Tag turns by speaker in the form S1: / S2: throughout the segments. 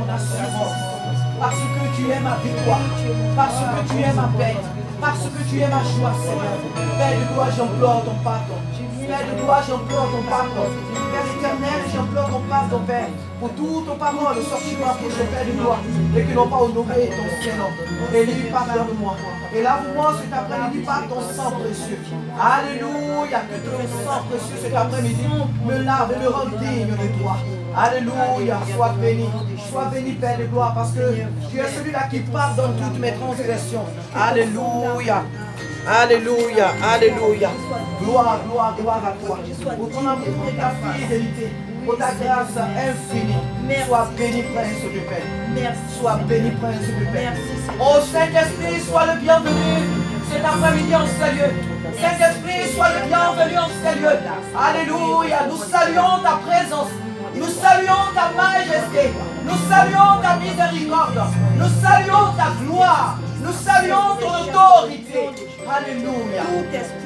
S1: ton assurance, parce que tu es ma victoire, parce que tu es ma paix, parce que tu es ma joie, Seigneur. Père de gloire, j'implore ton pardon. Père de gloire, j'implore ton pardon. Père éternel, j'implore ton pardon, Père, pour toutes tes paroles sorties de ma bouche, Père de gloire, et qui n'ont pas honoré ton Seigneur. Élie, pardonne-moi. Et lave-moi cet après-midi par ton sang précieux. Alléluia, que ton sang précieux cet après-midi me lave et me rend digne de toi. Alléluia, sois béni, Père de gloire, parce que tu es celui-là qui pardonne toutes mes transgressions. Alléluia. Alléluia, alléluia. Gloire, gloire, gloire à toi. Pour ton amour et ta fidélité, pour ta grâce infinie. Sois béni, Prince de paix.
S2: Merci.
S1: Sois béni, Prince de paix.
S2: Merci.
S1: Ô Saint-Esprit, sois le bienvenu cet après-midi en ce lieu. Saint-Esprit, sois le bienvenu en ce lieu. Alléluia, nous saluons ta présence. Nous saluons ta majesté. Nous saluons ta miséricorde. Nous saluons ta gloire. Nous saluons ton autorité. Alléluia.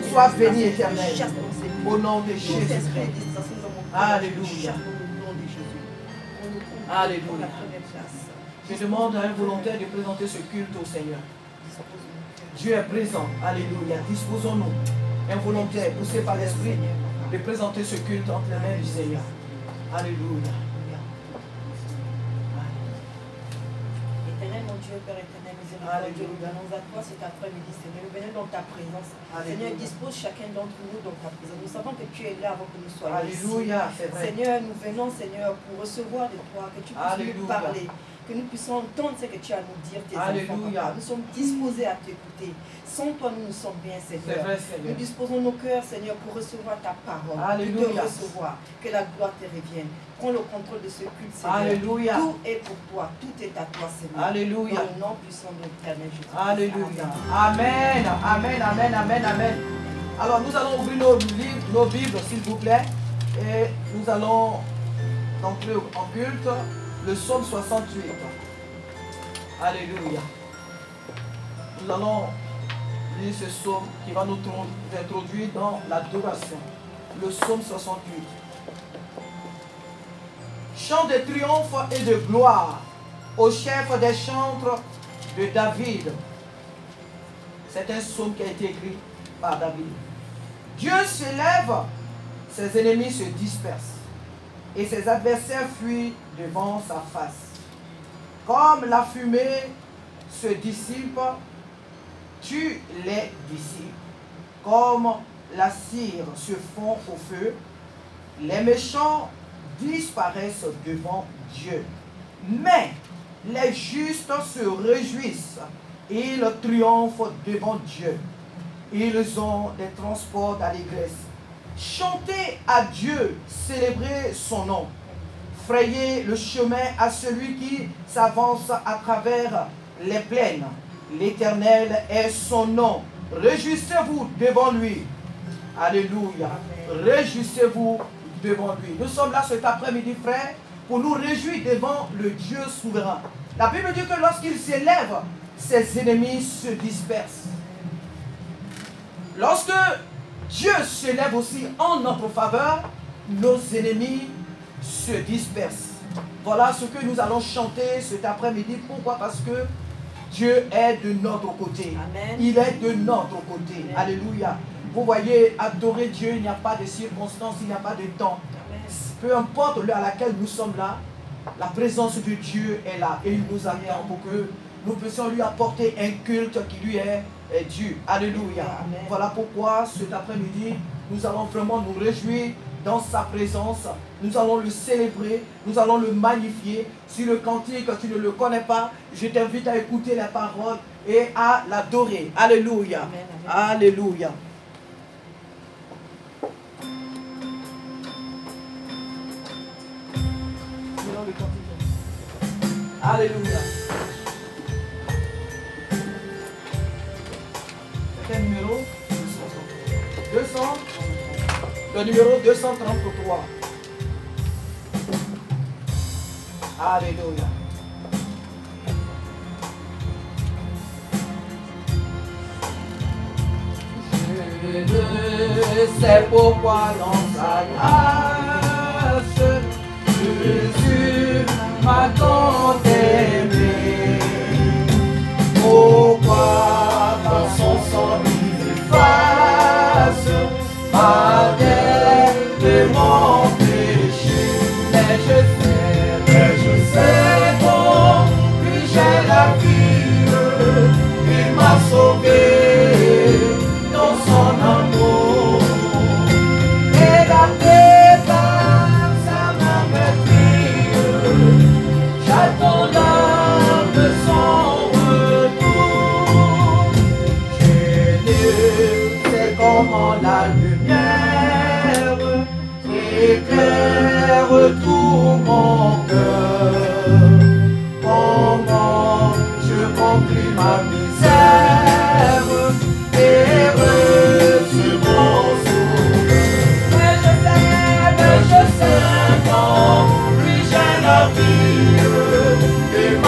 S1: Sois béni, éternel. Au nom de Jésus-Christ. Alléluia. Alléluia. Je demande à un volontaire de présenter ce culte au Seigneur. Dieu est présent. Alléluia. Disposons-nous, un volontaire poussé par l'Esprit, de présenter ce culte entre les mains du Seigneur. Alléluia.
S2: Éternel, mon Dieu, Père éternel, miséricordieux, nous venons à toi cet après-midi, Seigneur. Nous venons dans ta présence.
S1: Alléluia.
S2: Seigneur, dispose chacun d'entre nous dans ta présence. Nous savons que tu es là avant que nous soyons
S1: Alléluia,
S2: ici.
S1: c'est vrai.
S2: Seigneur, nous venons, Seigneur, pour recevoir de toi, que tu puisses nous
S1: Alléluia.
S2: parler, que nous puissions entendre ce que tu as à nous dire, tes
S1: Alléluia.
S2: enfants, papa. Nous sommes disposés à t'écouter. Sans toi, nous nous sommes bien, Seigneur.
S1: C'est vrai, Seigneur.
S2: Nous disposons nos cœurs, Seigneur, pour recevoir ta parole.
S1: Alléluia.
S2: Pour te recevoir. Que la gloire te revienne. Prends le contrôle de ce culte, Seigneur.
S1: Alléluia.
S2: Tout est pour toi. Tout est à toi, Seigneur.
S1: Alléluia.
S2: Dans le nom puissant de l'éternel Jésus.
S1: Alléluia. Amen. Amen, amen, amen, amen. Alors nous allons ouvrir nos Bibles, s'il vous plaît. Et nous allons donc en culte le psaume 68. Alléluia. Nous allons lire ce psaume qui va nous introduire dans l'adoration. Le psaume 68. Chant de triomphe et de gloire au chef des chantres de David. C'est un psaume qui a été écrit par David. Dieu s'élève, ses ennemis se dispersent et ses adversaires fuient devant sa face. Comme la fumée se dissipe, tu les dissipes. Comme la cire se fond au feu, les méchants disparaissent devant Dieu. Mais les justes se réjouissent, ils triomphent devant Dieu. Ils ont des transports d'allégresse. Chantez à Dieu, célébrez son nom. Frayez le chemin à celui qui s'avance à travers les plaines. L'Éternel est son nom. Réjouissez-vous devant lui. Alléluia. Réjouissez-vous devant lui. Nous sommes là cet après-midi, frères, pour nous réjouir devant le Dieu souverain. La Bible dit que lorsqu'il s'élève, ses ennemis se dispersent. Lorsque Dieu s'élève aussi en notre faveur, nos ennemis se dispersent. Voilà ce que nous allons chanter cet après-midi. Pourquoi? Parce que Dieu est de notre côté.
S2: Amen.
S1: Il est de notre côté.
S2: Amen.
S1: Alléluia. Vous voyez, adorer Dieu, il n'y a pas de circonstances, il n'y a pas de temps.
S2: Amen.
S1: Peu importe l'heure à laquelle nous sommes là, la présence de Dieu est là. Et il nous attend pour que nous puissions lui apporter un culte qui lui est dû. Alléluia.
S2: Amen.
S1: Voilà pourquoi cet après-midi, nous allons vraiment nous réjouir dans sa présence. Nous allons le célébrer, nous allons le magnifier. Si le cantique, tu ne le connais pas, je t'invite à écouter les paroles et à l'adorer. Alléluia.
S2: Amen, amen.
S1: Alléluia. Alléluia. C'est quel numéro? 200. Le numéro 233. Alléluia. Je sais pourquoi dans sa grâce Jésus m'a tenté.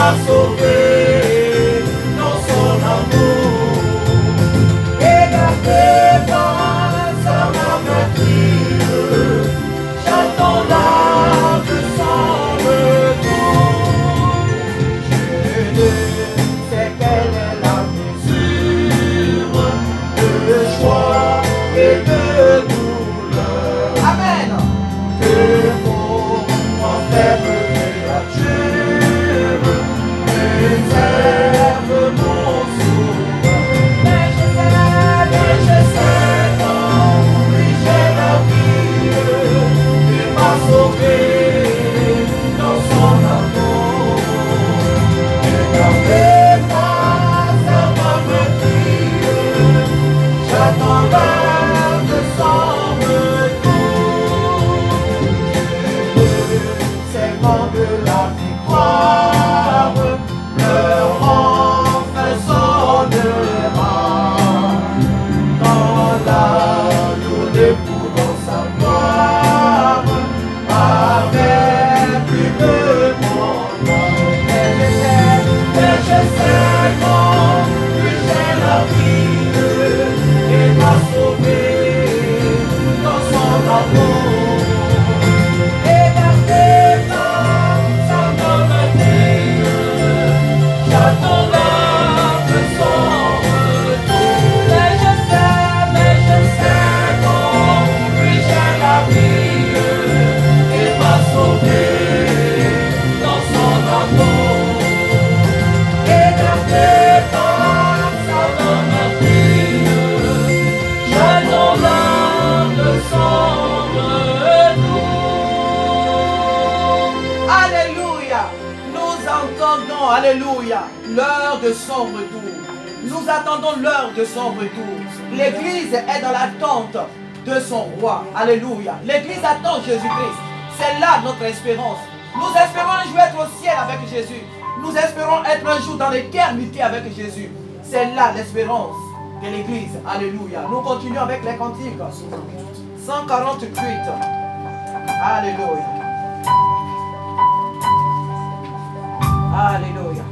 S1: m'a sauvé dans son amour. Et gardé par sa main maîtrise, j'attends là de son retour. Je ne sais quelle est la mesure de joie et de douleur. Amen. Que pour moi faible créature, réserve mon souverain. Mais je sais qu'en lui j'ai la vie. Il m'a sauvé dans son amour. Et gardé par sa main maîtrise, j'attends l'heure de son retour. C'est quand de la victoire leur enfin sonnera. Quand la lourde époux dans sa gloire avec lui me prendra. Mais je sais quand lui j'ai la vie. Il m'a sauvé dans son amour. Et gardé par sa main maîtrise, j'attends l'heure de son retour. Mais je sais quand lui j'ai la vie. Il m'a sauvé dans son amour. Et gardé par sa main maîtrise, j'attends l'heure de son retour. Alléluia. Nous entendons, alléluia, l'heure de son retour. Nous attendons l'heure de son retour. L'église est dans l'attente de son roi. Alléluia. L'église attend Jésus-Christ. C'est là notre espérance. Nous espérons un jour être au ciel avec Jésus. Nous espérons être un jour dans l'éternité avec Jésus. C'est là l'espérance de l'église. Alléluia. Nous continuons avec les cantiques. 148. Alléluia. Alléluia.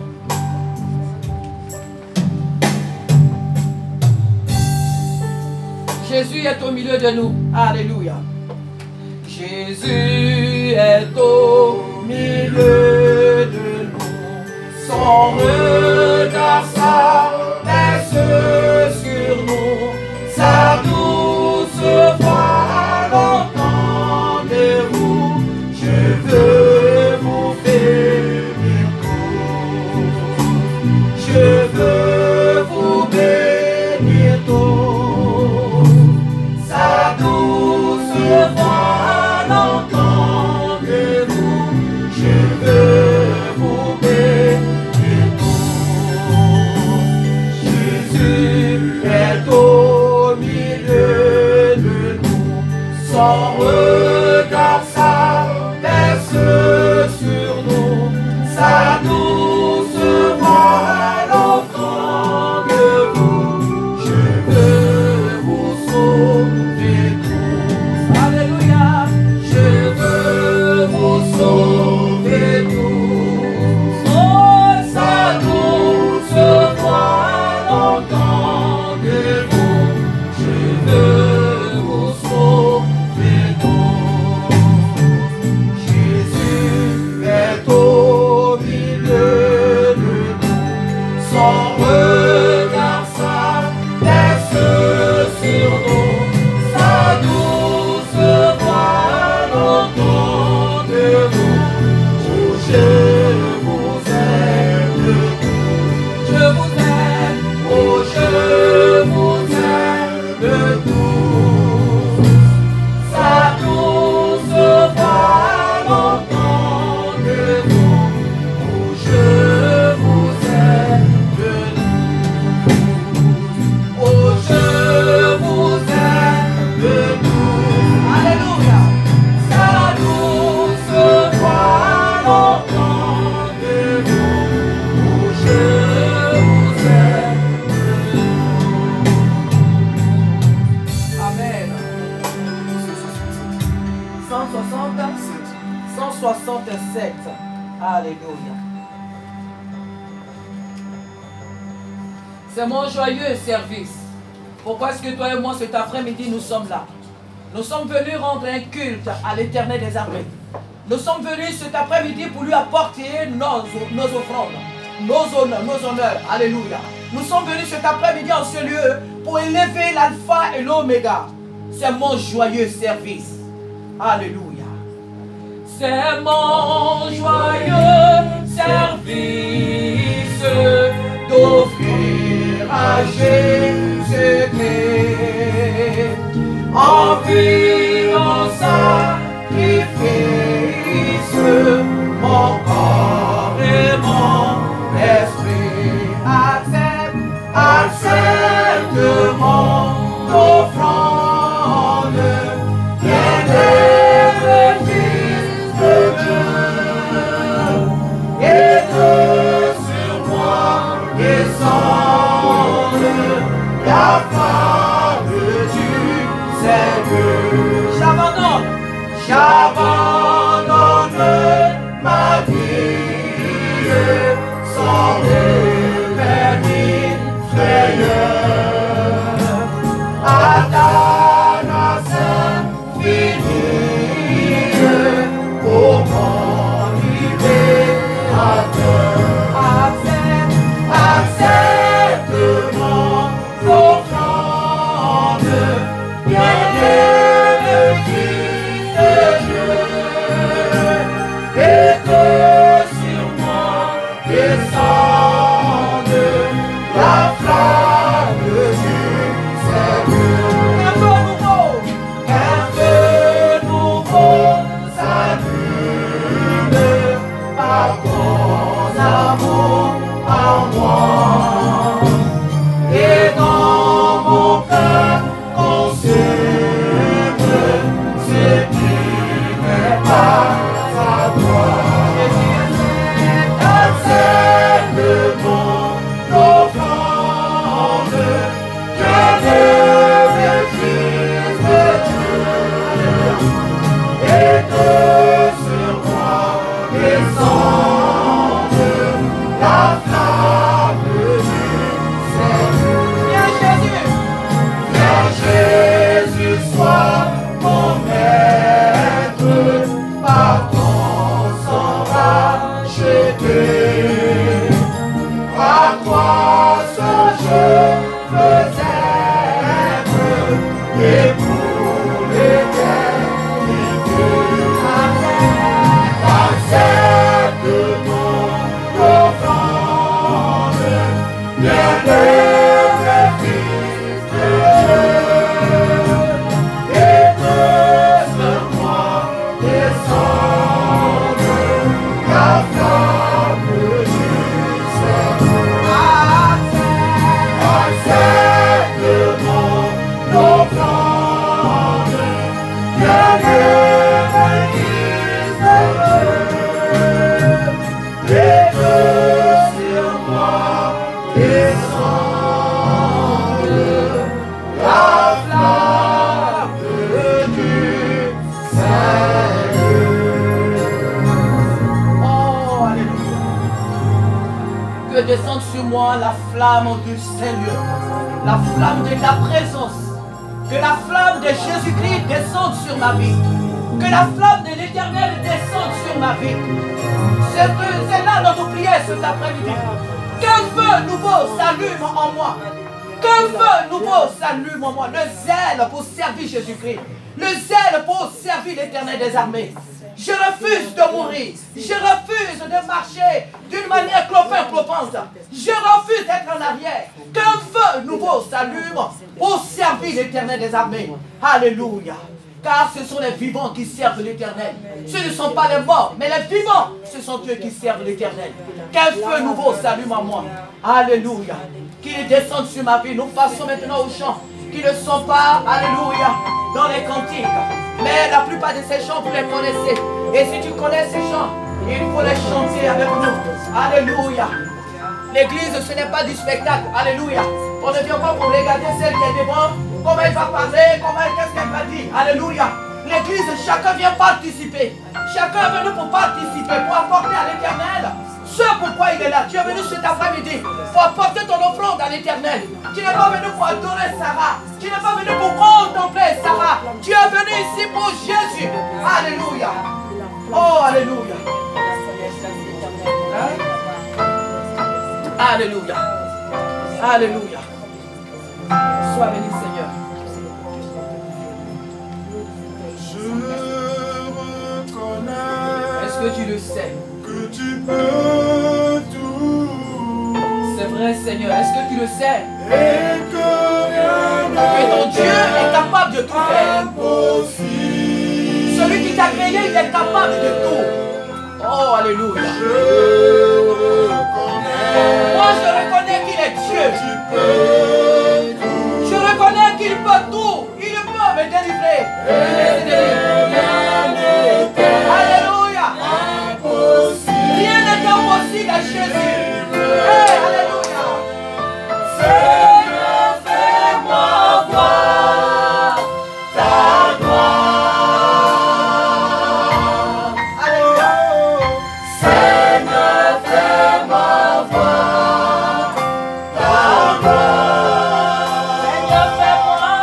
S1: Jésus est au milieu de nous. Alléluia. Jésus est au milieu de nous. Son regard s'abaisse sur nous. Sa douce voix l'entendez-vous. Je veux vous bénir tous. Je veux vous bénir tous. Sa douce voix l'entendez-vous. Je veux vous bénir tous. Jésus est au milieu de nous. Son regard s'abaisse sur nous. Sa douce voix l'entendez-vous. Je veux vous sauver tous. Alléluia. Je veux vous sauver tous. Oh, sa douce voix l'entendez-vous. Je veux vous sauver tous. Jésus est au milieu de nous. Son regard s'abaisse sur nous. Sa douce voix l'entendez-vous. Oh, je vous aime tous. Je vous aime. Oh, je vous aime tous. Sa douce voix l'entendez-vous. Oh, je vous aime tous. Oh, je vous aime tous. Alléluia. Sa douce voix l'entendez-vous. Oh, je vous aime tous. Amen. 167. Alléluia. C'est mon joyeux service. Pourquoi est-ce que toi et moi cet après-midi nous sommes là? Nous sommes venus rendre un culte à l'Éternel des armées. Nous sommes venus cet après-midi pour lui apporter nos offrandes, nos honneurs. Alléluia. Nous sommes venus cet après-midi en ce lieu pour élever l'alpha et l'oméga. C'est mon joyeux service. Alléluia. C'est mon joyeux service d'offrir à Jésus-Christ en vivant sacrifice mon corps et mon esprit. Accepte mon offrande, bien-aimé Fils de Dieu, et que sur moi descende la flamme du Seigneur. J'abandonne ma vie sans repère ni frayeur à ta nation finie pour mon libérateur. Accepte mon offrande, bien-aimé Fils de Dieu, et que sur moi descende la flamme du Seigneur. Un feu nouveau s'allume par ton amour en moi, et dans mon cœur consume ce qui n'est pas à toi. Accepte mon offrande, bien-aimé Fils de Dieu, et que sur moi descende la flamme du Seigneur. Viens Jésus, sois mon maître, par ton sang racheté. À toi seul je veux être, et pour l'éternité. Accepte mon offrande, bien-aimé Fils de Dieu, et que sur moi descende la flamme du Seigneur. Accepte mon offrande, bien-aimé Fils de Dieu, et que sur moi descende la flamme du Seigneur. Oh, alléluia. Que descende sur moi la flamme du Seigneur, la flamme de ta présence. Que la flamme de Jésus-Christ descende sur ma vie. Que la flamme de l'Éternel descende sur ma vie. C'est là notre prière cet après-midi. Qu'un feu nouveau s'allume en moi. Qu'un feu nouveau s'allume en moi. Le zèle pour servir Jésus-Christ. Le zèle pour servir l'Éternel des armées. Je refuse de mourir. Je refuse de marcher d'une manière clopin-clopante. Je refuse d'être en arrière. Qu'un feu nouveau s'allume pour servir l'Éternel des armées. Alléluia. Car ce sont les vivants qui servent l'Éternel. Ce ne sont pas les morts, mais les vivants, ce sont eux qui servent l'Éternel. Qu'un feu nouveau s'allume en moi. Alléluia. Qu'il descende sur ma vie. Nous passons maintenant aux chants qui ne sont pas, alléluia, dans les cantiques. Mais la plupart de ces chants, vous les connaissez. Et si tu connais ces chants, il faut les chanter avec nous. Alléluia. L'église, ce n'est pas du spectacle. Alléluia. On ne vient pas pour regarder celle qui est devant. Comment elle va parler, qu'est-ce qu'elle va dire. Alléluia. L'église, chacun vient participer. Chacun est venu pour participer, pour apporter à l'Éternel Ce pourquoi il est là. Tu es venu cet après-midi pour apporter ton offrande à l'Éternel. Tu n'es pas venu pour adorer Sarah. Tu n'es pas venu pour contempler Sarah. Tu es venu ici pour Jésus. Alléluia. Oh, alléluia. Hein? Alléluia. Alléluia. Sois béni, Seigneur.
S3: Je reconnais.
S1: Est-ce que tu le sais?
S3: Que tu peux tout.
S1: C'est vrai, Seigneur. Est-ce que tu le sais?
S3: Et que rien
S1: Que ton Dieu est capable de tout faire.
S3: impossible.
S1: Celui qui t'a créé, il est capable de tout. Oh, alléluia.
S3: Je reconnais.
S1: Moi, je reconnais qu'il est Dieu.
S3: Tu peux tout.
S1: Je reconnais qu'il peut tout. Il peut me délivrer. Alléluia. Rien n'est impossible à Jésus. Hey, alléluia.
S3: Seigneur, fais-moi voir ta gloire.
S1: Alléluia.
S3: Seigneur, fais-moi voir ta gloire.
S1: Seigneur, fais-moi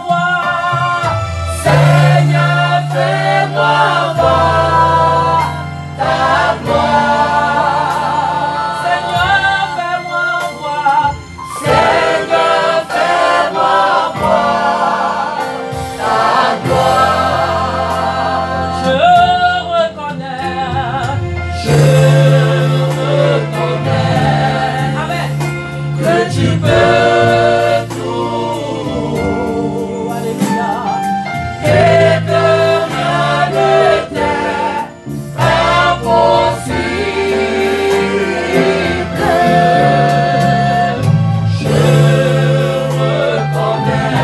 S1: voir.
S3: Seigneur, fais-moi voir ta gloire.
S1: Seigneur, fais-moi voir.
S3: Seigneur, fais-moi voir ta gloire.
S1: Je reconnais. Amen.
S3: Que tu peux tout.
S1: Alléluia.
S3: Et que rien ne t'est impossible. Je reconnais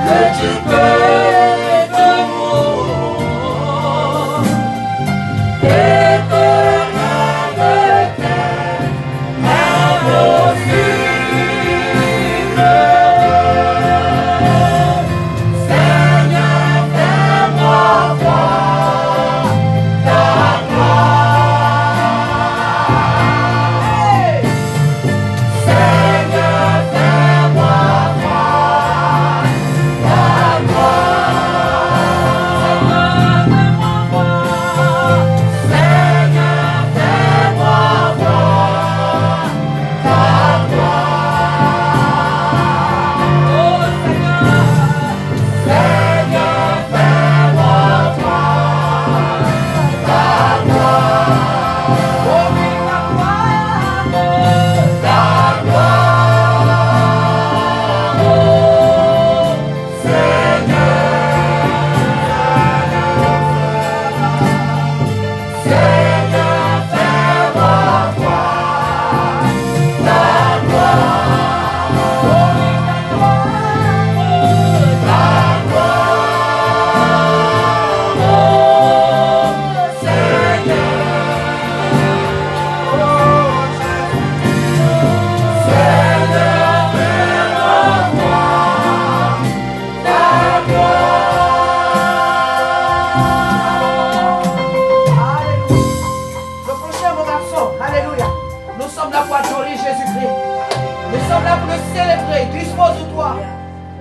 S3: que tu peux tout. Et que rien ne t'est impossible. Seigneur, fais-moi voir ta gloire. Seigneur, fais-moi voir ta gloire. Seigneur, fais-moi voir ta gloire. Seigneur, fais-moi voir ta gloire. Ta gloire. Seigneur, fais-moi voir ta
S1: Le prochain, mon garçon, alléluia. Nous sommes là pour adorer Jésus-Christ. Nous sommes là pour le célébrer. Dispose-toi.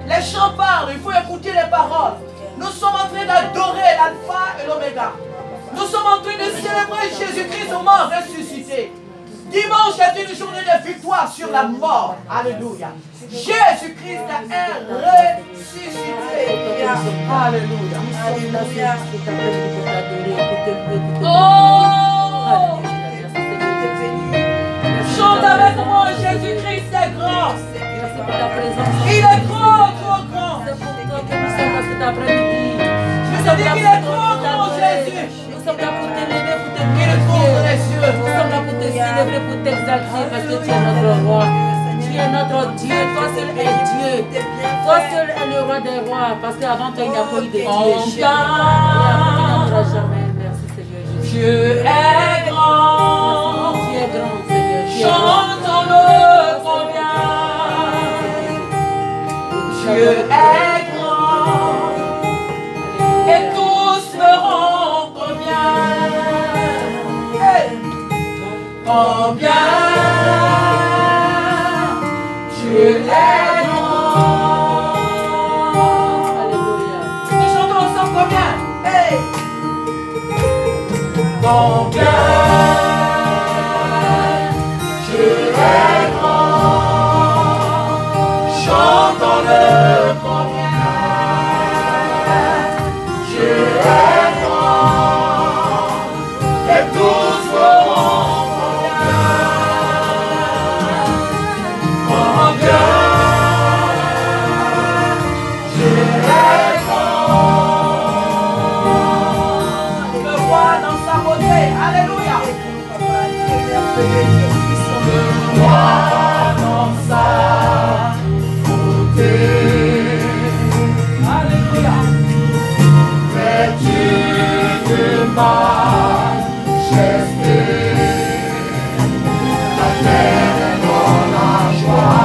S1: Les chants parlent, il faut écouter les paroles. Nous sommes en train d'adorer l'alpha et l'oméga. Nous sommes en train de célébrer Jésus-Christ mort ressuscité. Dimanche est une journée de victoire sur la mort. Alléluia. Jésus-Christ est ressuscité. Alléluia. Oh! Chante avec moi, Jésus-Christ est grand. Il est trop, trop grand. Je te dis qu'il est trop grand, Jésus.
S2: Nous sommes là pour t'élever, pour te
S1: Il est trop dans les cieux.
S2: Nous sommes là pour te célébrer, pour t'exalter, parce que tu es notre roi. Tu es notre Dieu, toi seul es Dieu. Toi seul es le roi des rois, parce qu'avant toi il n'y a pas eu de Dieu. Et après, il n'y en aura jamais. Merci Seigneur Jésus.
S1: Dieu est grand.
S2: Tu es grand Seigneur. Tu es grand.
S1: Chantons-le combien. Dieu est grand. Et tous feront combien. Hey. combien tu es grand.
S2: Alléluia.
S1: Nous chantons ensemble combien? Hey! Combien tu es grand. Chantons-le combien tu es grand. Et tous feront combien tu es grand. Le roi dans sa beauté. Alléluia. Le roi dans sa beauté. Alléluia. Vêtu de majesté, la terre est dans la joie,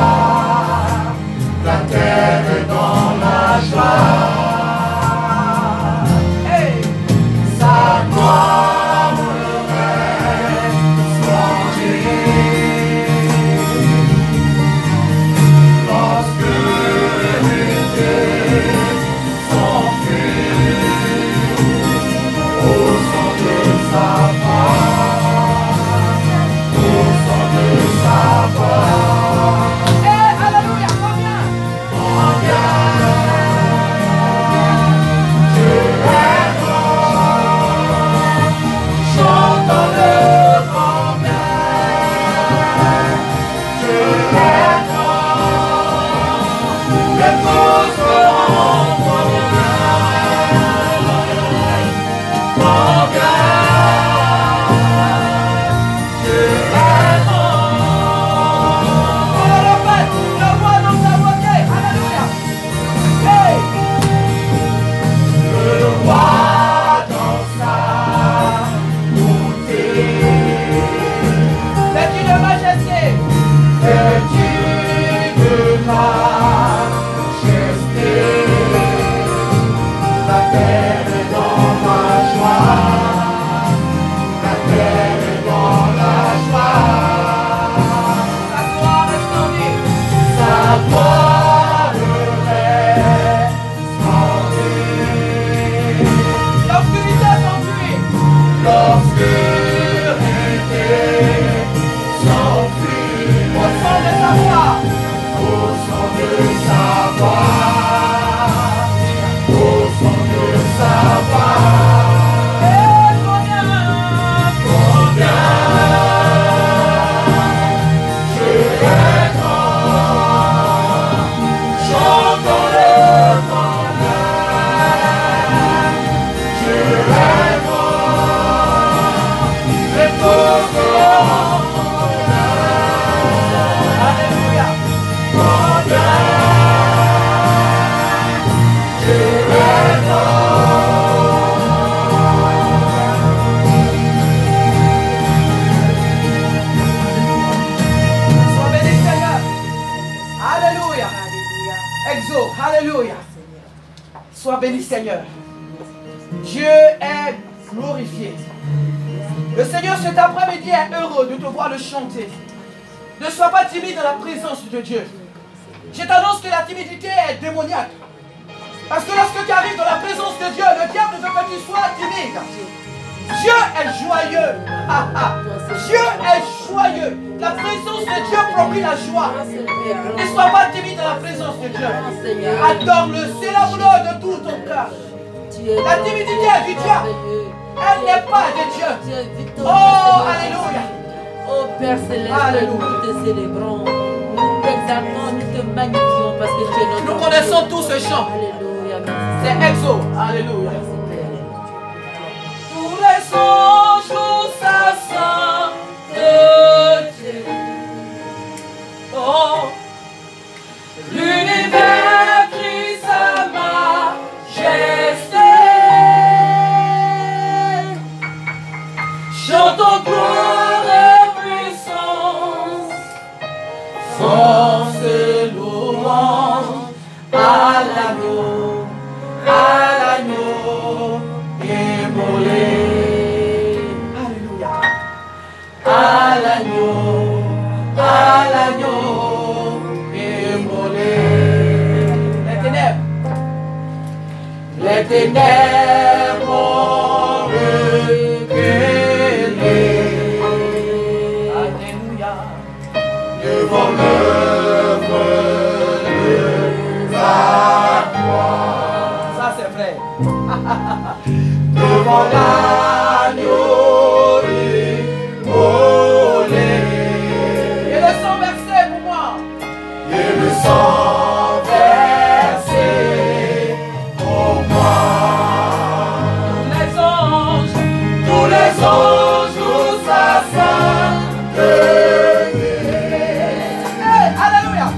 S1: la terre est dans la joie. Hey! Sa gloire resplendit lorsque l'été s'enfuit au son de sa voix, au son de sa voix. Hey, alléluia, combien tu es grand. Chantons-le combien tu es grand. Et tous feront combien tu es grand. On le répète, le roi dans sa beauté. Alléluia. Hey! Le roi dans sa beauté. Vêtu de majesté. Vêtu de majesté. La terre est dans la joie. La terre est dans la joie. Sa gloire resplendit. Sa gloire resplendit. L'obscurité s'enfuit. L'obscurité s'enfuit. Au son de sa voix. Au son de sa voix. Au son de sa voix. Et combien tu es grand. Chantons-le combien tu es grand. Et tous feront combien. Alléluia. Combien tu es grand. Sois béni, Seigneur. Alléluia. Exo. Alléluia. Sois béni, Seigneur. Dieu est glorifié. Le Seigneur cet après-midi est heureux de te voir le chanter. Ne sois pas timide dans la présence de Dieu. Je t'annonce que la timidité est démoniaque. Parce que lorsque tu arrives dans la présence de Dieu, le diable veut que tu sois timide. Dieu est joyeux. Dieu est joyeux. La présence de Dieu produit la joie. Ne sois pas timide dans la présence de Dieu. Adore-le, célèbre-le de tout ton cœur. La timidité est du diable. Elle n'est pas de Dieu. Oh, alléluia.
S2: Oh Père Céleste,
S1: Alléluia.
S2: nous te célébrons, nous t'exaltons, nous te magnifions parce que tu es notre
S1: Nous
S2: Dieu.
S1: connaissons tous ce chant.
S2: Alléluia, merci.
S1: C'est Exo. Alléluia.
S2: Merci, Père.
S1: Tous les anges sainteté. Oh, l'univers crie sa majesté. Chantons gloire et puissance, force et louange à l'agneau, à l'agneau. à l'agneau immolé. Les ténèbres ont reculé. Alléluia. Devant l'œuvre de la croix. Ça c'est vrai. Devant l'agneau immolé. Et le sang versé pour moi. Et le sang versé pour moi. Tous les anges nous sainteté. Hey, alléluia.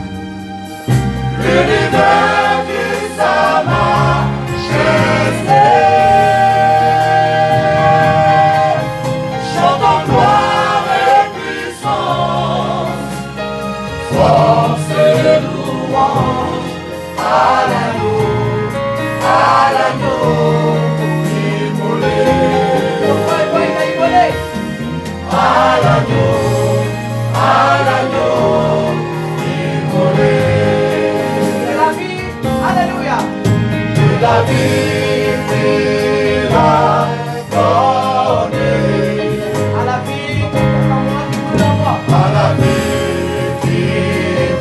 S1: L'univers qui sa majesté. Chantons gloire et puissance, force et louange à l'agneau immolé. À l'agneau immolé. De la vie, alléluia. De la vie qu'il a donnée. À la vie qui brûle en moi. À la vie qui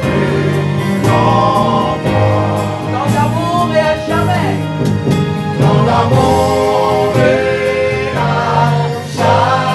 S1: brûle en moi. Dans l'amour et à jamais. Dans l'amour et à jamais.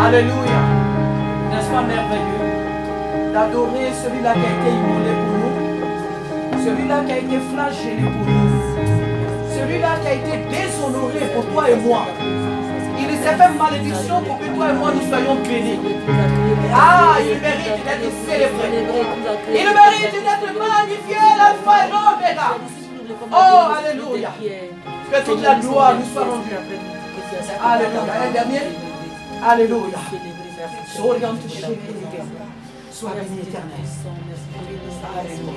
S1: Alléluia. N'est-ce pas merveilleux d'adorer celui-là qui a été immolé pour nous, celui-là qui a été flagellé pour nous, celui-là qui a été déshonoré pour toi et moi. Il s'est fait malédiction pour que toi et moi nous soyons bénis. Ah, il mérite d'être célébré. Il mérite d'être magnifié, l'alpha et l'oméga. Oh, alléluia. Que toute la gloire nous soit rendue. Alléluia. Un dernier. Alléluia. Sois béni éternel. Alléluia.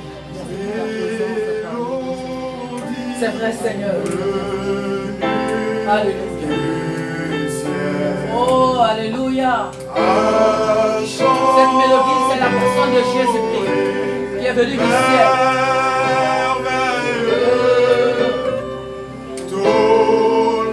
S1: C'est vrai, Seigneur. Alléluia. Oh, alléluia. Cette mélodie, c'est la personne de Jésus-Christ qui est venu du ciel.
S3: Tous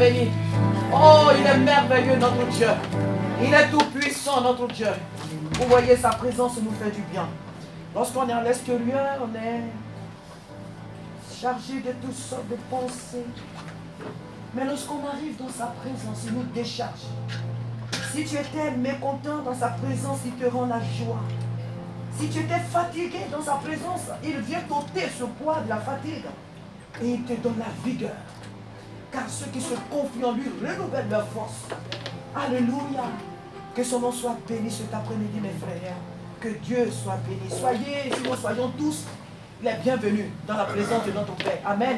S1: béni. Oh, il est merveilleux, notre Dieu. Il est tout puissant, notre Dieu. Vous voyez, sa présence nous fait du bien. Lorsqu'on est à l'extérieur, on est chargé de toutes sortes de pensées. Mais lorsqu'on arrive dans sa présence, il nous décharge. Si tu étais mécontent dans sa présence, il te rend la joie. Si tu étais fatigué dans sa présence, il vient t'ôter ce poids de la fatigue. Et il te donne la vigueur. Car ceux qui se confient en lui renouvellent leur force. Alléluia. Que son nom soit béni cet après-midi, mes frères. Que Dieu soit béni. Soyez, si nous soyons tous les bienvenus dans la présence de notre Père. Amen.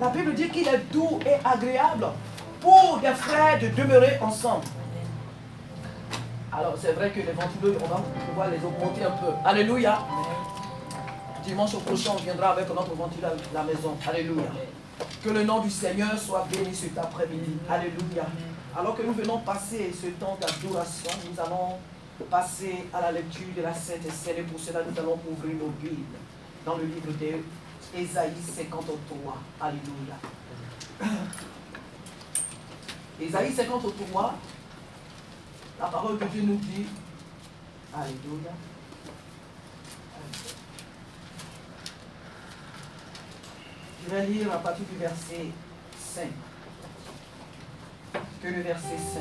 S1: La Bible dit qu'il est doux et agréable pour des frères de demeurer ensemble. Alors c'est vrai que les ventilos, on va pouvoir les augmenter un peu. Alléluia. Dimanche prochain, on viendra avec notre voiture à la maison. Alléluia. Que le nom du Seigneur soit béni cet après-midi. Alléluia. Alors que nous venons passer ce temps d'adoration, nous allons passer à la lecture de la Sainte Seine. Et pour cela, nous allons ouvrir nos Bibles dans le livre d'Ésaïe 53. Alléluia. Ésaïe 53, la parole de Dieu nous dit, Alléluia. Je vais lire à partir du verset 5. Que le verset 5.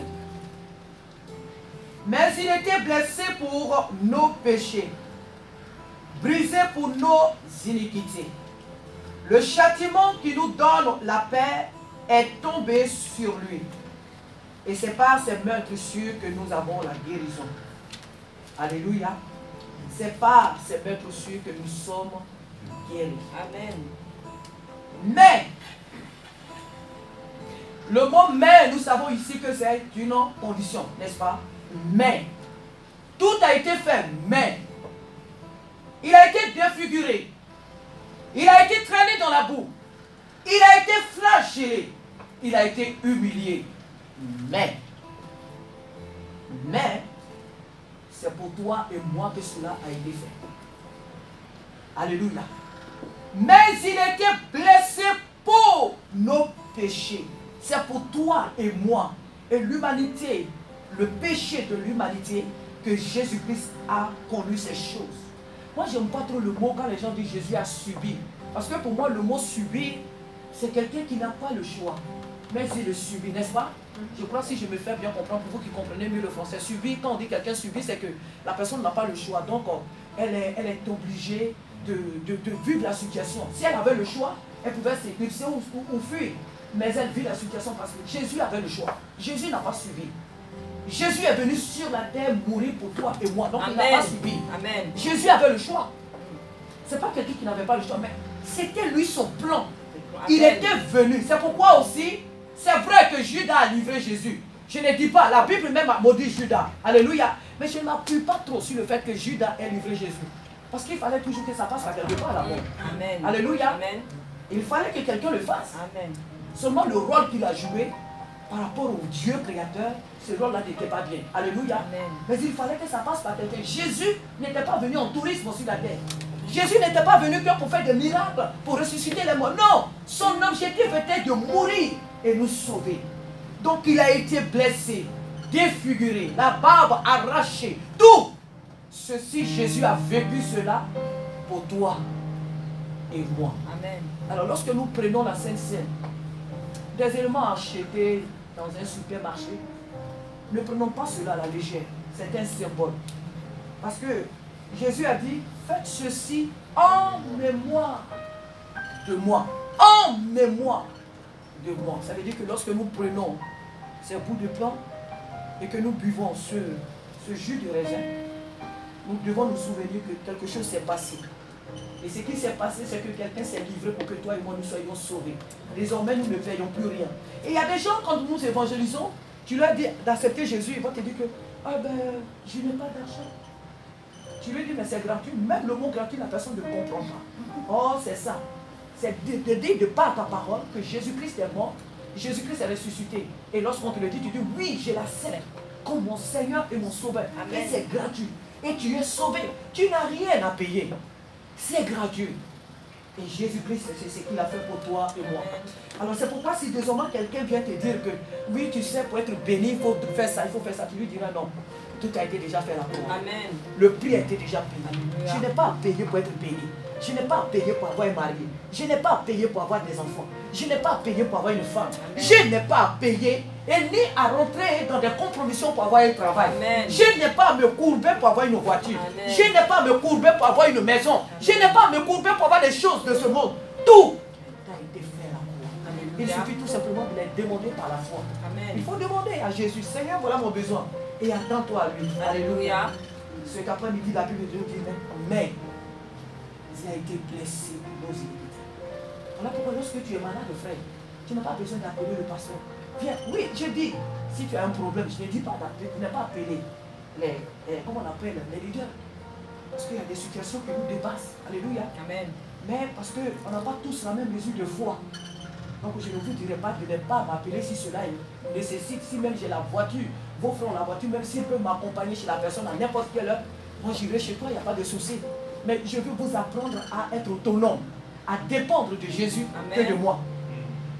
S1: Mais il était blessé pour nos péchés, brisé pour nos iniquités. Le châtiment qui nous donne la paix est tombé sur lui. Et c'est par ces meurtrissures que nous avons la guérison. Alléluia. C'est par ces meurtrissures que nous sommes guéris.
S4: Amen.
S1: Mais, le mot mais, nous savons ici que c'est une condition, n'est-ce pas? Mais, tout a été fait, mais, il a été défiguré, il a été traîné dans la boue, il a été flagellé, il a été humilié. Mais, c'est pour toi et moi que cela a été fait. Alléluia. Mais il était blessé pour nos péchés. C'est pour toi et moi et l'humanité, le péché de l'humanité, que Jésus-Christ a connu ces choses. Moi, je n'aime pas trop le mot quand les gens disent Jésus a subi. Parce que pour moi, le mot subir, c'est quelqu'un qui n'a pas le choix. Mais il le subit, n'est-ce pas? Je crois que si je me fais bien comprendre, pour vous qui comprenez mieux le français, subir, quand on dit quelqu'un subit, c'est que la personne n'a pas le choix. Donc, elle est obligée de vivre la situation. Si elle avait le choix, elle pouvait s'éclipser ou fuir. Mais elle vit la situation parce que Jésus avait le choix. Jésus n'a pas subi. Jésus est venu sur la terre mourir pour toi et moi. Donc il n'a pas subi.
S4: Amen.
S1: Jésus avait le choix. Ce n'est pas quelqu'un qui n'avait pas le choix, mais c'était lui son plan.
S4: Amen.
S1: Il était venu. C'est pourquoi aussi, c'est vrai que Judas a livré Jésus. Je ne dis pas, la Bible même a maudit Judas. Alléluia. Mais je ne m'appuie pas trop sur le fait que Judas ait livré Jésus. Parce qu'il fallait toujours que ça passe à quelque part là-bas.
S4: Amen.
S1: Alléluia.
S4: Amen.
S1: Il fallait que quelqu'un le fasse.
S4: Amen.
S1: Seulement le rôle qu'il a joué par rapport au Dieu créateur, ce rôle-là n'était pas bien. Alléluia.
S4: Amen.
S1: Mais il fallait que ça passe par quelqu'un. Jésus n'était pas venu en tourisme sur la terre. Jésus n'était pas venu que pour faire des miracles, pour ressusciter les morts. Non, son objectif était de mourir et nous sauver. Donc il a été blessé, défiguré, la barbe arrachée, tout. Ceci, Jésus a vécu cela pour toi et moi.
S4: Amen.
S1: Alors lorsque nous prenons la Sainte Seine, des éléments achetés dans un supermarché, ne prenons pas cela à la légère. C'est un symbole. Parce que Jésus a dit, faites ceci en mémoire de moi. En mémoire de moi. Ça veut dire que lorsque nous prenons ces bouts de pain et que nous buvons ce jus de raisin, nous devons nous souvenir que quelque chose s'est passé. Et ce qui s'est passé, c'est que quelqu'un s'est livré pour que toi et moi nous soyons sauvés. Désormais, nous ne payons plus rien. Et il y a des gens, quand nous évangélisons, tu leur dis d'accepter Jésus, ils vont te dire que, ah ben, je n'ai pas d'argent. Tu lui dis, mais c'est gratuit. Même le mot gratuit, la personne ne comprend pas. Oh, c'est ça. C'est de dire de par ta parole que Jésus-Christ est mort, Jésus-Christ est ressuscité. Et lorsqu'on te le dit, tu dis, oui, je l'accepte comme mon Seigneur et mon Sauveur.
S4: Amen.
S1: Et c'est gratuit. Et tu es sauvé. Tu n'as rien à payer. C'est gratuit. Et Jésus-Christ, c'est ce qu'il a fait pour toi et moi. Alors c'est pourquoi si désormais quelqu'un vient te dire que, oui, tu sais, pour être béni, il faut faire ça, il faut faire ça, tu lui diras non. Tout a été déjà fait là pour moi.
S4: Amen.
S1: Le prix a été déjà payé.
S4: Alléluia.
S1: Je n'ai pas à payer pour être béni. Je n'ai pas à payer pour avoir un mari. Je n'ai pas à payer pour avoir des enfants. Je n'ai pas à payer pour avoir une femme.
S4: Amen.
S1: Je n'ai pas à payer et ni à rentrer dans des compromissions pour avoir un travail.
S4: Amen.
S1: Je n'ai pas à me courber pour avoir une voiture.
S4: Amen.
S1: Je n'ai pas à me courber pour avoir une maison. Je n'ai pas à me courber pour avoir des choses de ce monde. Tout a été fait là. Il
S4: Alléluia.
S1: suffit tout simplement de les demander par la foi. Il
S4: Amen.
S1: faut demander à Jésus, Seigneur, voilà mon besoin. Et attends-toi à lui.
S4: Alléluia.
S1: Ce qu'après-midi, la Bible de Dieu dit, mais il a été blessé pour nos iniquités. Voilà pourquoi lorsque tu es malade, frère, tu n'as pas besoin d'appeler le pasteur. Viens, oui, je dis, si tu as un problème, je ne dis pas d'appeler, tu n'as pas appelé comment on appelle les leaders. Parce qu'il y a des situations qui nous dépassent. Alléluia.
S2: Amen.
S1: Mais parce qu'on n'a pas tous la même mesure de foi. Donc je ne vous dirai pas de ne pas m'appeler si cela nécessite, si même j'ai la voiture, vos frères ont la voiture, même s'ils peuvent m'accompagner chez la personne à n'importe quelle heure, moi j'irai chez toi, il n'y a pas de souci. Mais je veux vous apprendre à être autonome, à dépendre de Jésus que de moi.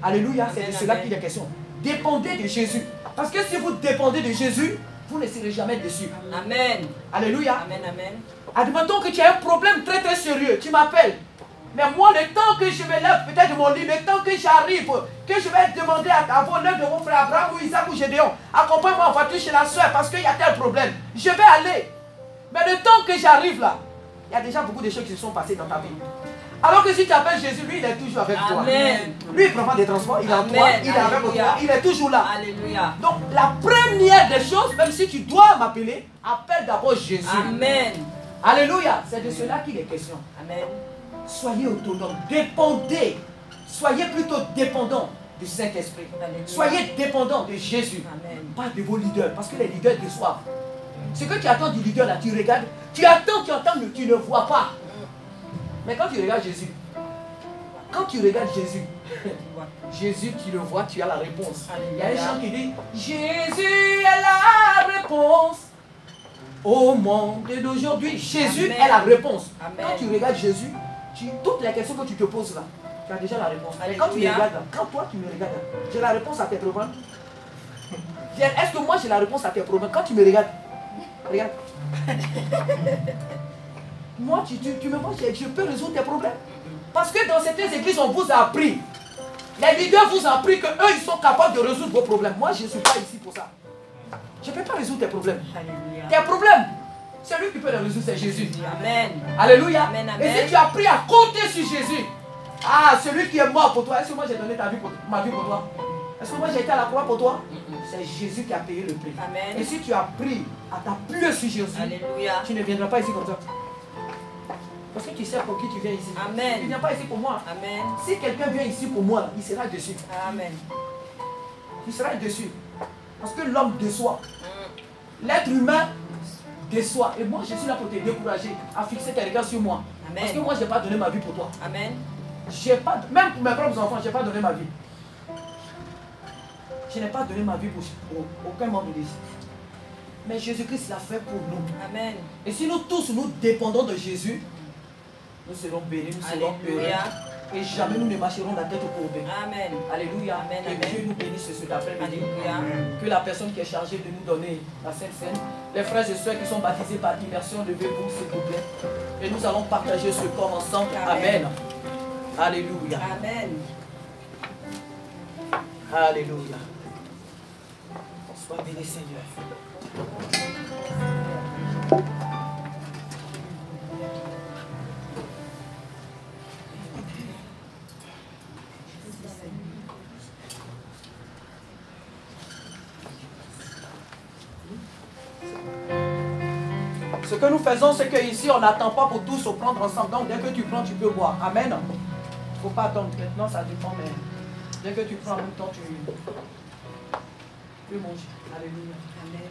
S1: Alléluia, c'est de cela qu'il est question. Dépendez de Jésus. Parce que si vous dépendez de Jésus, vous ne serez jamais déçus.
S2: Amen.
S1: Alléluia.
S2: Amen, amen.
S1: Admettons que tu as un problème très très sérieux, tu m'appelles. Mais moi, le temps que je me lève peut-être de mon lit, le temps que j'arrive, que je vais demander à vos l'un de vos frères, Abraham ou Isaac ou Gédéon, accompagne-moi en voiture chez la soeur parce qu'il y a tel problème. Je vais aller. Mais le temps que j'arrive là, il y a déjà beaucoup de choses qui se sont passées dans ta vie. Alors que si tu appelles Jésus, lui, il est toujours avec toi.
S2: Amen.
S1: Lui, il ne prend pas des transports, il est en toi, il est avec toi, il est toujours là.
S2: Alléluia.
S1: Donc, la première des choses, même si tu dois m'appeler, appelle d'abord Jésus.
S2: Amen.
S1: Alléluia. C'est de cela qu'il est question.
S2: Amen.
S1: Soyez autonome, dépendez. Soyez plutôt dépendants du Saint-Esprit. Soyez dépendants de Jésus.
S2: Amen.
S1: Pas de vos leaders, parce que les leaders déçoivent. Ce que tu attends du leader là, tu regardes, tu attends, mais tu ne vois pas. Mais quand tu regardes Jésus, Jésus, tu le vois, tu as la réponse. Il y a un chant qui dit, Jésus est la réponse au monde d'aujourd'hui. Jésus est la réponse.
S2: Amen.
S1: Quand tu regardes Jésus, toutes les questions que tu te poses là, tu as déjà la réponse. Mais quand tu me regardes là, quand toi tu me regardes là, j'ai la réponse à tes problèmes. Est-ce que moi j'ai la réponse à tes problèmes? Quand tu me regardes, regarde. Moi, tu me vois, je peux résoudre tes problèmes. Parce que dans certaines églises, on vous a appris. Les leaders vous ont appris qu'eux, ils sont capables de résoudre vos problèmes. Moi, je ne suis pas ici pour ça. Je ne peux pas résoudre tes problèmes.
S2: Alléluia.
S1: Tes problèmes, c'est lui qui peut les résoudre, c'est Jésus.
S2: Amen.
S1: Alléluia.
S2: Amen, amen.
S1: Et si tu as appris à compter sur Jésus, celui qui est mort pour toi, est-ce que moi j'ai donné ma vie pour toi? Est-ce que moi j'ai été à la croix pour toi? C'est Jésus qui a payé le prix.
S2: Amen.
S1: Et si tu as appris à t'appuyer sur Jésus,
S2: Alléluia.
S1: tu ne viendras pas ici comme ça. Parce que tu sais pour qui tu viens ici.
S2: Amen.
S1: Tu ne viens pas ici pour moi.
S2: Amen.
S1: Si quelqu'un vient ici pour moi, il sera déçu.
S2: Amen.
S1: Il sera déçu. Parce que l'homme déçoit. L'être humain déçoit. Et moi, je suis là pour te décourager à fixer tes regards sur moi.
S2: Amen.
S1: Parce que moi, je n'ai pas donné ma vie pour toi.
S2: Amen.
S1: Même pour mes propres enfants, je n'ai pas donné ma vie. Je n'ai pas donné ma vie pour aucun membre d'ici. Mais Jésus-Christ l'a fait pour nous.
S2: Amen.
S1: Et si nous tous, nous dépendons de Jésus, nous serons bénis, nous serons heureux. Et jamais nous ne marcherons la tête courbée.
S2: Amen.
S1: Alléluia.
S2: Amen,
S1: Que
S2: amen.
S1: Dieu nous bénisse cet après-midi.
S2: Alléluia.
S1: Que la personne qui est chargée de nous donner la Sainte Seine, les frères et sœurs qui sont baptisés par immersion, levez-vous s'il vous plaît. Et nous allons partager ce corps ensemble. Amen.
S2: Amen.
S1: Alléluia.
S2: Amen.
S1: Alléluia. Sois béni, Seigneur. Ce que nous faisons, c'est qu'ici, on n'attend pas pour tous se prendre ensemble. Donc, dès que tu prends, tu peux boire. Amen. Il ne faut pas attendre. Maintenant, ça dépend, mais dès que tu prends en même temps, tu peux manger. Alléluia. Amen.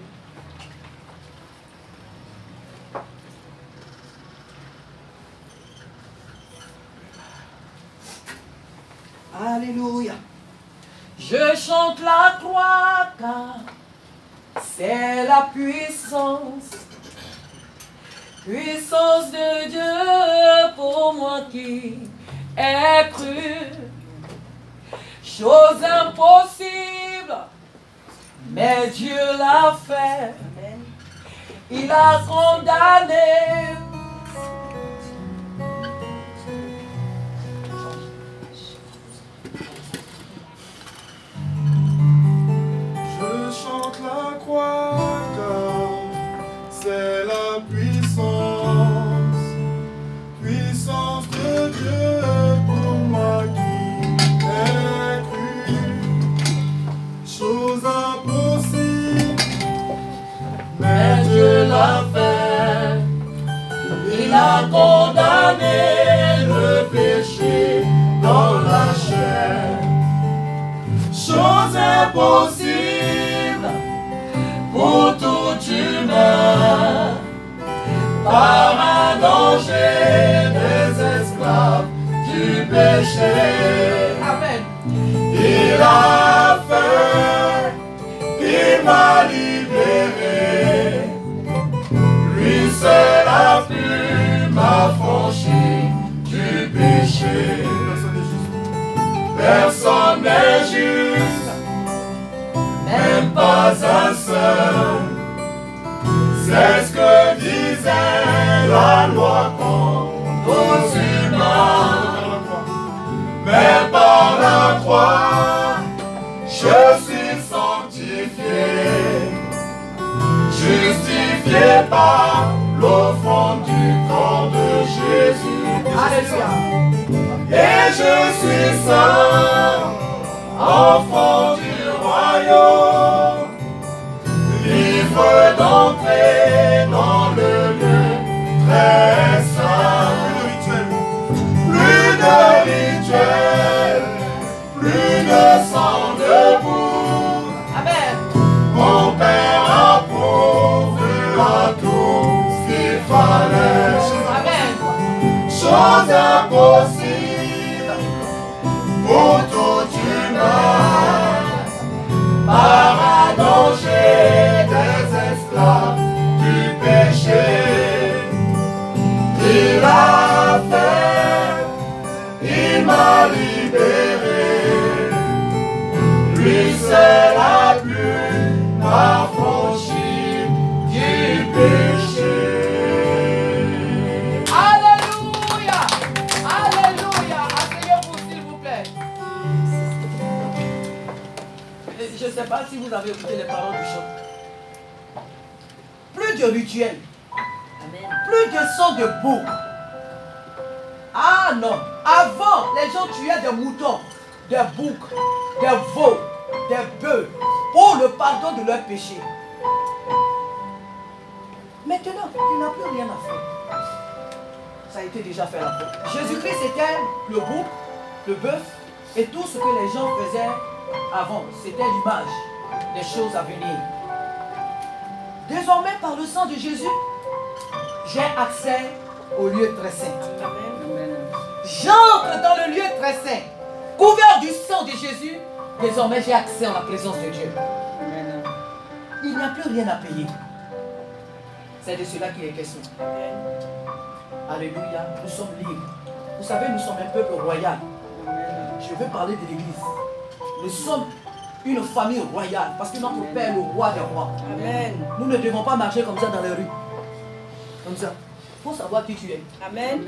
S1: Alléluia. Je chante la croix car c'est la puissance. Puissance de Dieu pour moi qui ai cru. Chose impossible, mais Dieu l'a fait. Il a condamné.
S3: Je chante la croix car c'est la puissance de Dieu pour moi qui ai cru. Chose impossible, mais Dieu l'a fait. Il a condamné le péché dans la chair. Chose impossible pour tout humain, par un péché.
S1: Amen.
S3: Il a fait, il m'a libéré. Lui seul a pu m'affranchir du péché. Personne n'est juste, même pas un seul. C'est ce que disait la loi contre aux humains. Mais par la croix, je suis sanctifié, justifié par l'offrande du corps de Jésus.
S1: Alléluia.
S3: Et je suis saint, enfant du royaume, libre d'entrer dans le lieu très saint. Plus de rituel, plus de sang debout.
S1: Amen.
S3: Mon Père approuve à tout ce qu'il fallait.
S1: Amen.
S3: Chose impossible pour tout humain. Par un danger des esclaves du péché. Il a fait, il m'a libéré. Lui seul a pu m'affranchir du péché.
S1: Alléluia. Alléluia. Asseyez-vous s'il vous plaît. Je ne sais pas si vous avez écouté les paroles du chant. Plus de rituels.
S2: Amen.
S1: Plus de sang de bouc. Ah non. Avant, les gens tuaient des moutons, des boucs, des veaux, des bœufs pour le pardon de leurs péchés. Maintenant, il n'a plus rien à faire. Ça a été déjà fait là. Jésus-Christ était le bouc, le bœuf et tout ce que les gens faisaient avant. C'était l'image des choses à venir. Désormais, par le sang de Jésus, j'ai accès au lieu très saint. J'entre dans le lieu très saint. Couvert du sang de Jésus, désormais j'ai accès à la présence de Dieu. Il n'y a plus rien à payer. C'est de cela qu'il est question. Alléluia, nous sommes libres. Vous savez, nous sommes un peuple royal. Je veux parler de l'église. Nous sommes une famille royale parce que notre Père est le roi des rois.
S2: Amen.
S1: Nous ne devons pas marcher comme ça dans les rues. Comme ça. Il faut savoir qui tu es.
S2: Amen.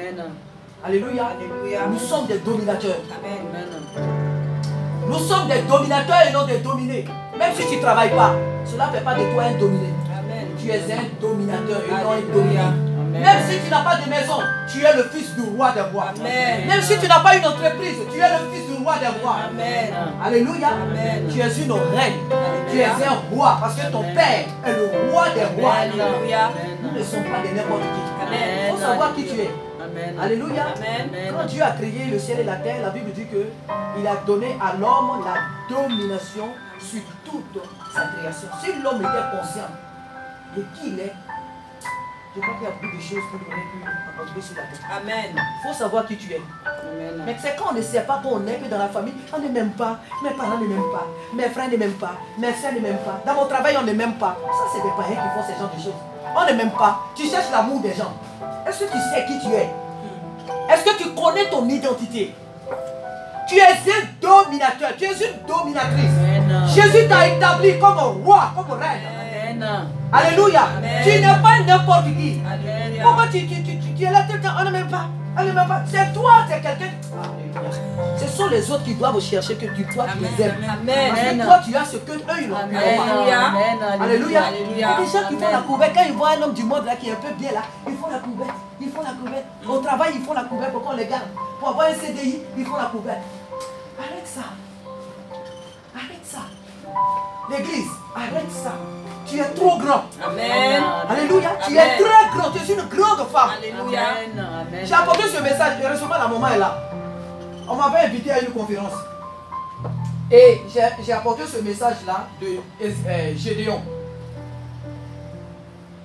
S1: Alléluia.
S2: Alléluia.
S1: Nous sommes des dominateurs.
S2: Amen.
S1: Nous sommes des dominateurs et non des dominés. Même si tu ne travailles pas, cela ne fait pas de toi un dominé.
S2: Amen.
S1: Tu es un dominateur et non un
S2: Alléluia.
S1: dominé.
S2: Amen.
S1: Même si tu n'as pas de maison, tu es le fils du roi des rois.
S2: Amen.
S1: Même si tu n'as pas une entreprise, tu es le fils du roi des rois.
S2: Amen.
S1: Alléluia.
S2: Amen.
S1: Tu es une reine. Tu es
S2: Alléluia.
S1: un roi parce que ton père est le roi des rois.
S2: Alléluia.
S1: Nous ne sommes pas de n'importe qui.
S2: Amen.
S1: Il faut savoir qui tu es.
S2: Amen.
S1: Alléluia.
S2: Amen.
S1: Quand Dieu a créé le ciel et la terre, la Bible dit qu'il a donné à l'homme la domination sur toute sa création. Si l'homme était conscient de qui il est, je crois qu'il y a beaucoup de choses qu'il aurait pu accomplir sur la terre.
S2: Amen.
S1: Il faut savoir qui tu es.
S2: Amen.
S1: Mais c'est quand on ne sait pas qu'on est, que dans la famille, on ne m'aime pas, mes parents ne m'aiment pas, mes frères ne m'aiment pas, mes frères ne m'aiment pas, dans mon travail on ne m'aime pas. Ça c'est des païens qui font ce genre de choses. On ne m'aime pas, tu cherches l'amour des gens. Est-ce que tu sais qui tu es? Est-ce que tu connais ton identité? Tu es un dominateur, tu es une dominatrice.
S2: Amen.
S1: Jésus t'a établi comme roi, comme reine.
S2: Amen.
S1: Alléluia.
S2: Amen.
S1: Tu n'es pas n'importe qui.
S2: Alléluia.
S1: Pourquoi tu es là tout le temps? On ne m'aime pas. On ne m'aime pas. C'est toi, c'est quelqu'un. Ce sont les autres qui doivent chercher que toi tu les aimes.
S2: Amen.
S1: Parce que toi tu as ce que eux ils n'ont pas.
S2: Alléluia.
S1: Alléluia.
S2: Alléluia.
S1: Il y a des gens qui font la couvette. Quand ils voient un homme du monde là qui est un peu bien là, ils font la couvette. Ils font la couvette. Au travail, ils font la couvette pour qu'on les garde. Pour avoir un CDI, ils font la couvette. Arrête ça. Arrête ça. L'église, arrête ça. Tu es trop grand.
S2: Amen.
S1: Alléluia. Tu es
S2: Amen.
S1: très grand. Tu es une grande femme.
S2: Alléluia.
S1: J'ai apporté ce message. Heureusement, la maman est là. On m'avait invité à une conférence. Et j'ai apporté ce message-là de Gédéon.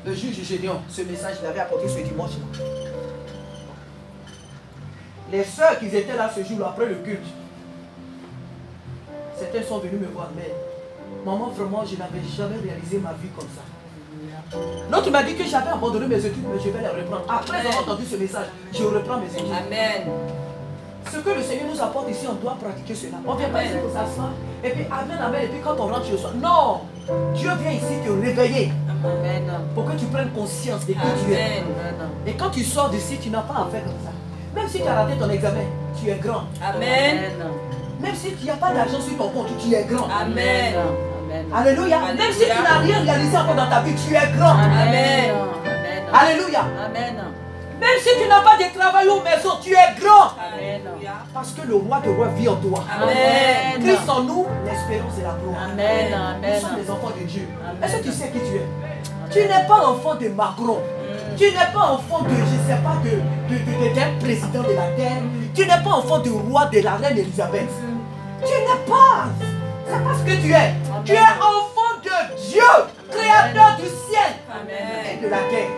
S1: Le juge Gédéon. Ce message, je l'avais apporté ce dimanche-là. Les soeurs qui étaient là ce jour-là, après le culte, certains sont venus me voir, mais maman, vraiment, je n'avais jamais réalisé ma vie comme ça. L'autre m'a dit que j'avais abandonné mes études, mais je vais les reprendre. Après avoir entendu ce message, je reprends mes études.
S2: Amen.
S1: Ce que le Seigneur nous apporte ici, on doit pratiquer cela. On vient pas ici pour s'asseoir, et puis amen, amen, et puis quand on rentre chez soi. Non! Dieu vient ici te réveiller.
S2: Amen.
S1: Pour que tu prennes conscience de qui tu es. Et quand tu sors d'ici, tu n'as pas à faire comme ça. Même si tu as raté ton examen, tu es grand.
S2: Amen.
S1: Même si tu n'as pas d'argent sur ton compte, tu es grand.
S2: Amen.
S1: Alléluia. Même si tu n'as rien réalisé encore dans ta vie, tu es grand.
S2: Amen.
S1: Alléluia.
S2: Amen.
S1: Même si tu n'as pas de travail ou maison, tu es grand.
S2: Amen.
S1: Parce que le roi de rois vit en toi.
S2: Amen.
S1: Christ en nous, l'espérance et la gloire.
S2: Amen.
S1: Nous sommes les enfants de Dieu.
S2: Amen.
S1: Est-ce que tu sais qui tu es? Tu n'es pas enfant de Macron. Tu n'es pas enfant de, je ne sais pas, d'un président de la terre. Tu n'es pas enfant du roi de la reine Elisabeth. Tu n'es pas. C'est pas ce que tu es.
S2: Amen.
S1: Tu es enfant de Dieu, créateur du ciel
S2: Amen.
S1: et de la terre.